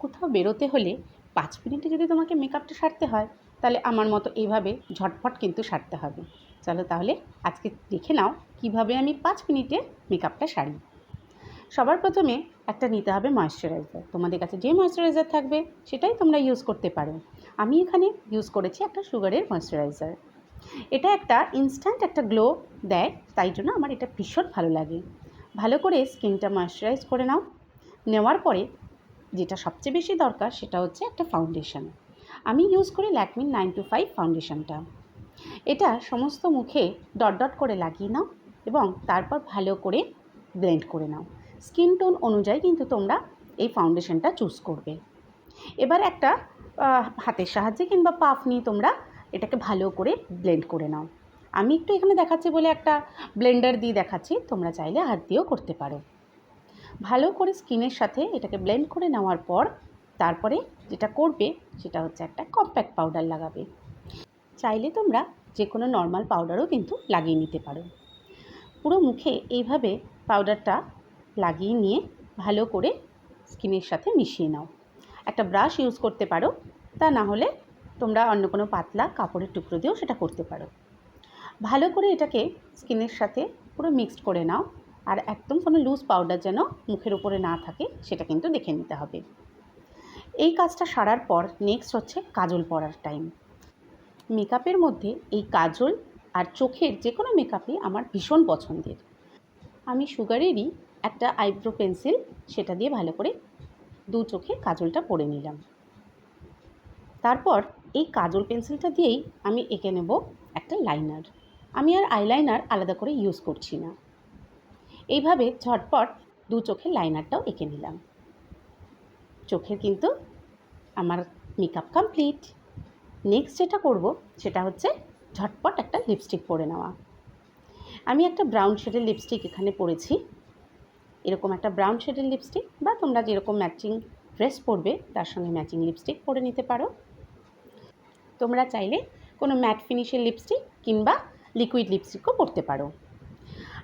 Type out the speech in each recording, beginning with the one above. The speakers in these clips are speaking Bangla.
কোথাও বেরোতে হলে 5 মিনিটে যদি তোমাকে মেকআপটা সারতে হয়, তাহলে আমার মতো এইভাবে ঝটপট কিন্তু সারতে হবে। চলো তাহলে আজকে দেখে নাও কিভাবে আমি 5 মিনিটে মেকআপটা সারি। সবার প্রথমে একটা নিতে হবে ময়েশ্চারাইজার। তোমাদের কাছে যে ময়েশ্চারাইজার থাকবে সেটাই তোমরা ইউজ করতে পারো। আমি এখানে ইউজ করেছি একটা সুগারের ময়েশ্চারাইজার। এটা একটা ইনস্ট্যান্ট একটা গ্লো দেয়, তাই জন্য আমার এটা ভীষণ ভালো লাগে। ভালো করে স্কিনটা ময়েশ্চারাইজ করে নাও। নেওয়ার পরে যেটা সবচেয়ে বেশি দরকার সেটা হচ্ছে একটা ফাউন্ডেশন। আমি ইউজ করি ল্যাকমি 925 ফাউন্ডেশনটা। এটা সমস্ত মুখে ডট ডট করে লাগিয়ে নাও এবং তারপর ভালো করে ব্লেন্ড করে নাও। স্কিন টোন অনুযায়ী কিন্তু তোমরা এই ফাউন্ডেশনটা চুজ করবে। এবার একটা হাতের সাহায্যে কিংবা পাফ নিয়ে তোমরা এটাকে ভালো করে ব্লেন্ড করে নাও। আমি একটু এখানে দেখাচ্ছি বলে একটা ব্লেন্ডার দিয়ে দেখাচ্ছি, তোমরা চাইলে হাত দিয়েও করতে পারো। ভালো করে স্কিনের সাথে এটাকে ব্লেন্ড করে নেওয়ার পর তারপরে যেটা করবে সেটা হচ্ছে একটা কম্প্যাক্ট পাউডার লাগাবে। চাইলে তোমরা যে কোনো নর্মাল পাউডারও কিন্তু লাগিয়ে নিতে পারো। পুরো মুখে এইভাবে পাউডারটা লাগিয়ে নিয়ে ভালো করে স্কিনের সাথে মিশিয়ে নাও। একটা ব্রাশ ইউজ করতে পারো, তা না হলে তোমরা অন্য কোনো পাতলা কাপড়ের টুকরো দিয়েও সেটা করতে পারো। ভালো করে এটাকে স্কিনের সাথে পুরো মিক্সড করে নাও। আর একদম কোনো লুজ পাউডার যেন মুখের উপরে না থাকে সেটা কিন্তু দেখে নিতে হবে। এই কাজটা সারার পর নেক্সট হচ্ছে কাজল পরার টাইম। মেকআপের মধ্যে এই কাজল আর চোখের যে কোনো মেকআপই আমার ভীষণ পছন্দের। আমি সুগারেরই একটা আইব্রো পেন্সিল সেটা দিয়ে ভালো করে দু চোখে কাজলটা পরে নিলাম। তারপর এই কাজল পেন্সিলটা দিয়েই আমি এঁকে নেব একটা লাইনার। আমি আর আইলাইনার আলাদা করে ইউজ করছি না। এইভাবে ঝটপট দু চোখে লাইনারটাও এঁকে নিলাম। চোখের কিন্তু আমার মেকআপ কমপ্লিট। নেক্সট যেটা করব সেটা হচ্ছে ঝটপট একটা লিপস্টিক পরে নেওয়া। আমি একটা ব্রাউন শেডের লিপস্টিক এখানে পরেছি। এরকম একটা ব্রাউন শেডের লিপস্টিক বা তোমরা যেরকম ম্যাচিং ড্রেস পরবে তার সঙ্গে ম্যাচিং লিপস্টিক পরে নিতে পারো। তোমরা চাইলে কোনো ম্যাট ফিনিশের লিপস্টিক কিংবা লিকুইড লিপস্টিকও পরতে পারো।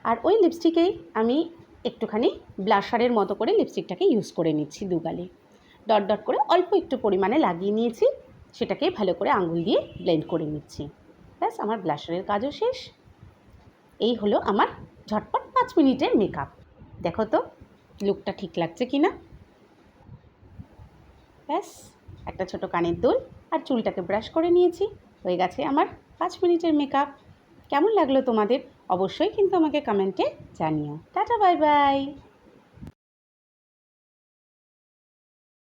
আর ওই লিপস্টিকেই আমি একটুখানি ব্লাশারের মতো করে লিপস্টিকটাকে ইউজ করে নিচ্ছি দুগালে। ডট ডট করে অল্প একটু পরিমাণে লাগিয়ে নিয়েছি, সেটাকে ভালো করে আঙুল দিয়ে ব্লেন্ড করে নিচ্ছি। ব্যাস আমার ব্লাশারের কাজও শেষ। এই হলো আমার ঝটপট 5 মিনিটের মেকআপ। দেখো তো লুকটা ঠিক লাগছে কি না। ব্যাস একটা ছোটো কানের দুল আর চুলটাকে ব্রাশ করে নিয়েছি, হয়ে গেছে আমার 5 মিনিটের মেকআপ। কেমন লাগলো তোমাদের অবশ্যই কিন্তু আমাকে কমেন্টে জানিও। Tata bye bye.